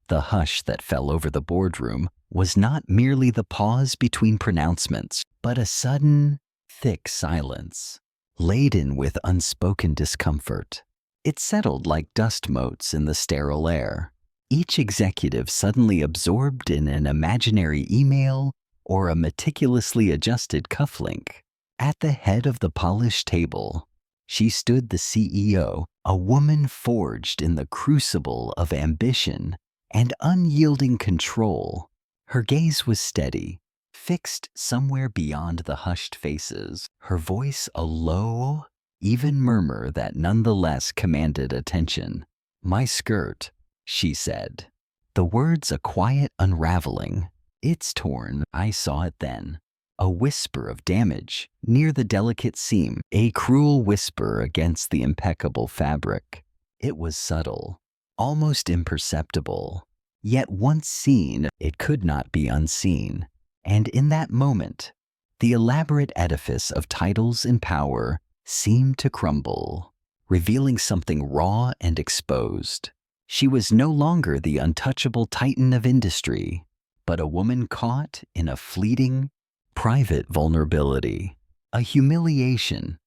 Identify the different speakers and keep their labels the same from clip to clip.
Speaker 1: The hush that fell over the boardroom was not merely the pause between pronouncements, but a sudden, thick silence, laden with unspoken discomfort. It settled like dust motes in the sterile air, each executive suddenly absorbed in an imaginary email or a meticulously adjusted cufflink. At the head of the polished table, she stood the CEO, a woman forged in the crucible of ambition and unyielding control. Her gaze was steady, fixed somewhere beyond the hushed faces, her voice a low, even murmur that nonetheless commanded attention. "My skirt," she said. The words a quiet unraveling. "It's torn, I saw it then." A whisper of damage near the delicate seam, a cruel whisper against the impeccable fabric. It was subtle, almost imperceptible. Yet once seen, it could not be unseen. And in that moment, the elaborate edifice of titles and power seemed to crumble, revealing something raw and exposed. She was no longer the untouchable titan of industry, but a woman caught in a fleeting, private vulnerability, a humiliation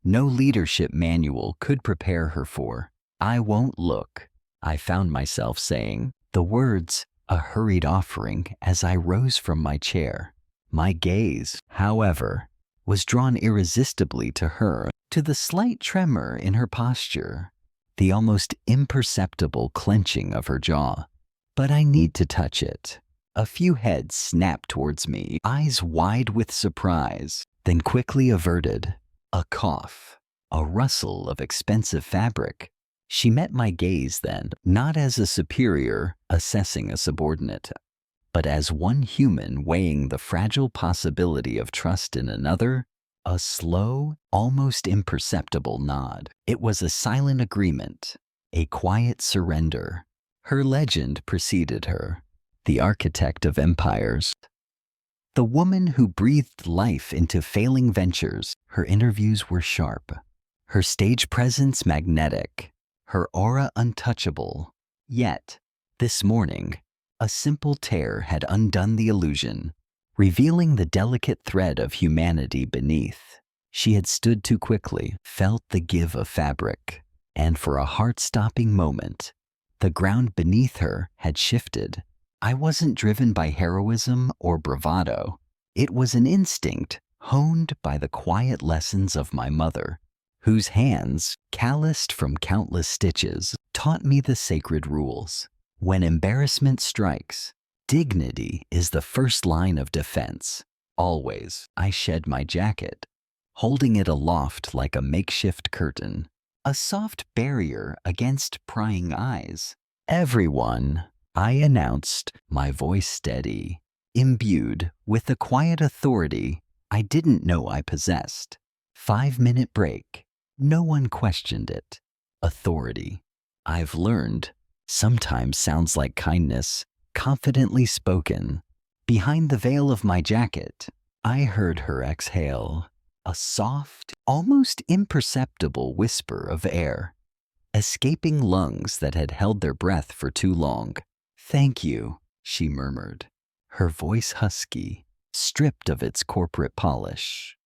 Speaker 1: no leadership manual could prepare her for. "I won't look," I found myself saying, the words a hurried offering as I rose from my chair. My gaze, however, was drawn irresistibly to her, to the slight tremor in her posture, the almost imperceptible clenching of her jaw. "But I need to touch it." A few heads snapped towards me, eyes wide with surprise, then quickly averted. A cough, a rustle of expensive fabric. She met my gaze then, not as a superior assessing a subordinate, but as one human weighing the fragile possibility of trust in another. A slow, almost imperceptible nod. It was a silent agreement, a quiet surrender. Her legend preceded her. The architect of empires. The woman who breathed life into failing ventures. Her interviews were sharp, her stage presence magnetic, her aura untouchable. Yet, this morning, a simple tear had undone the illusion, revealing the delicate thread of humanity beneath. She had stood too quickly, felt the give of fabric, and for a heart-stopping moment, the ground beneath her had shifted. I wasn't driven by heroism or bravado. It was an instinct honed by the quiet lessons of my mother, whose hands, calloused from countless stitches, taught me the sacred rules. When embarrassment strikes, dignity is the first line of defense. Always, I shed my jacket, holding it aloft like a makeshift curtain, a soft barrier against prying eyes. "Everyone," I announced, my voice steady, imbued with the quiet authority I didn't know I possessed. 5-minute break. No one questioned it. Authority, I've learned, sometimes sounds like kindness, confidently spoken. Behind the veil of my jacket, I heard her exhale, a soft, almost imperceptible whisper of air, escaping lungs that had held their breath for too long. "Thank you," she murmured, her voice husky, stripped of its corporate polish.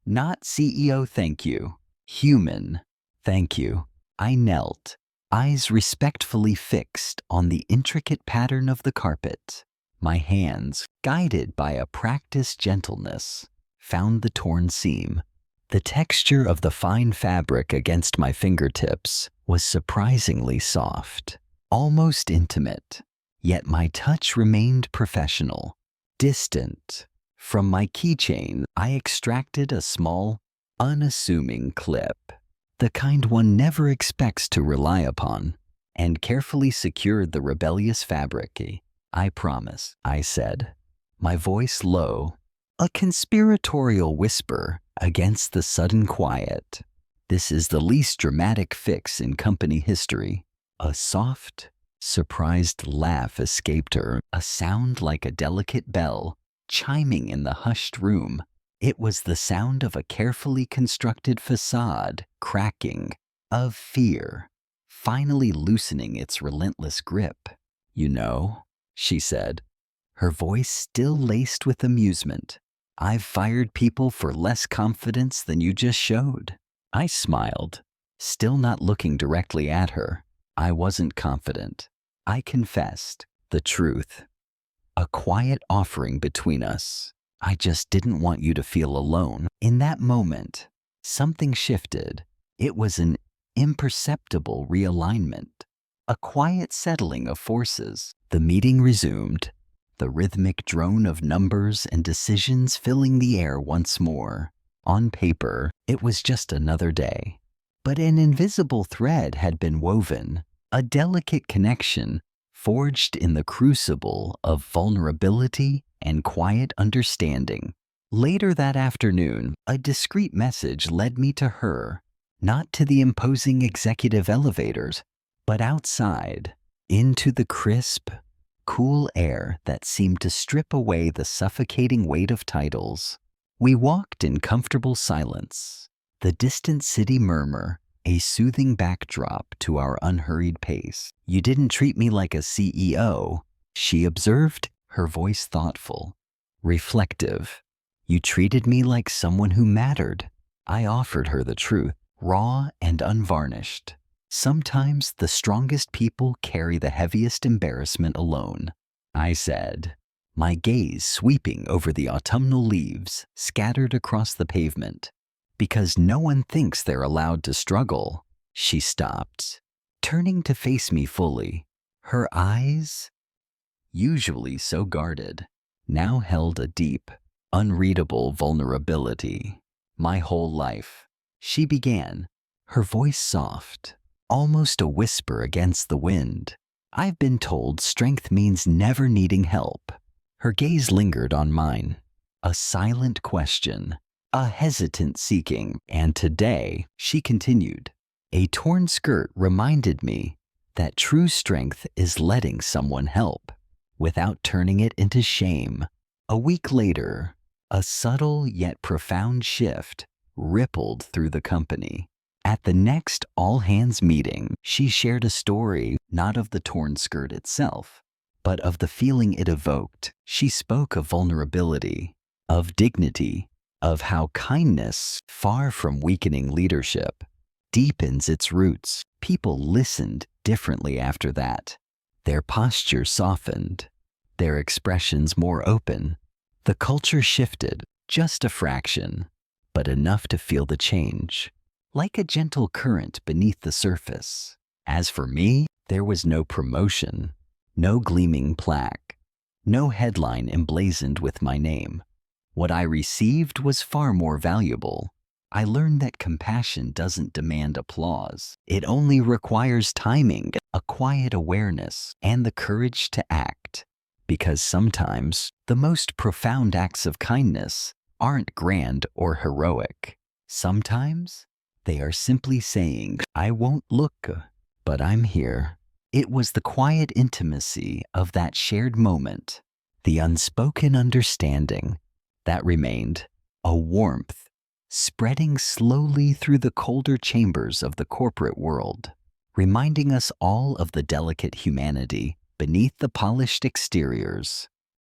Speaker 1: "Not CEO thank you, human thank you." I knelt, eyes respectfully fixed on the intricate pattern of the carpet. My hands, guided by a practiced gentleness, found the torn seam. The texture of the fine fabric against my fingertips was surprisingly soft, almost intimate. Yet my touch remained professional, distant. From my keychain, I extracted a small, unassuming clip, the kind one never expects to rely upon, and carefully secured the rebellious fabric. "I promise," I said, my voice low, a conspiratorial whisper against the sudden quiet. "This is the least dramatic fix in company history." A soft, surprised laugh escaped her, a sound like a delicate bell chiming in the hushed room. It was the sound of a carefully constructed facade cracking, of fear finally loosening its relentless grip. You know, she said, her voice still laced with amusement. I've fired people for less confidence than you just showed. I smiled, still not looking directly at her. I wasn't confident. I confessed the truth. A quiet offering between us. I just didn't want you to feel alone. In that moment, something shifted. It was an imperceptible realignment, a quiet settling of forces. The meeting resumed, the rhythmic drone of numbers and decisions filling the air once more. On paper, it was just another day. But an invisible thread had been woven, a delicate connection forged in the crucible of vulnerability and quiet understanding. Later that afternoon, a discreet message led me to her, not to the imposing executive elevators, but outside, into the crisp, cool air that seemed to strip away the suffocating weight of titles. We walked in comfortable silence, the distant city murmur a soothing backdrop to our unhurried pace. You didn't treat me like a CEO, she observed, her voice thoughtful, reflective. You treated me like someone who mattered. I offered her the truth, raw and unvarnished. Sometimes the strongest people carry the heaviest embarrassment alone, I said, my gaze sweeping over the autumnal leaves scattered across the pavement. Because no one thinks they're allowed to struggle. She stopped, turning to face me fully. Her eyes, usually so guarded, now held a deep, unreadable vulnerability. My whole life, she began, her voice soft, almost a whisper against the wind. I've been told strength means never needing help. Her gaze lingered on mine, a silent question, a hesitant seeking, and today, she continued, a torn skirt reminded me that true strength is letting someone help without turning it into shame. A week later, a subtle yet profound shift rippled through the company. At the next all-hands meeting, she shared a story not of the torn skirt itself, but of the feeling it evoked. She spoke of vulnerability, of dignity, of how kindness, far from weakening leadership, deepens its roots. People listened differently after that. Their posture softened, their expressions more open. The culture shifted, just a fraction, but enough to feel the change, like a gentle current beneath the surface. As for me, there was no promotion, no gleaming plaque, no headline emblazoned with my name. What I received was far more valuable. I learned that compassion doesn't demand applause. It only requires timing, a quiet awareness, and the courage to act. Because sometimes the most profound acts of kindness aren't grand or heroic. Sometimes they are simply saying, I won't look, but I'm here. It was the quiet intimacy of that shared moment, the unspoken understanding, that remained, a warmth spreading slowly through the colder chambers of the corporate world, reminding us all of the delicate humanity beneath the polished exteriors.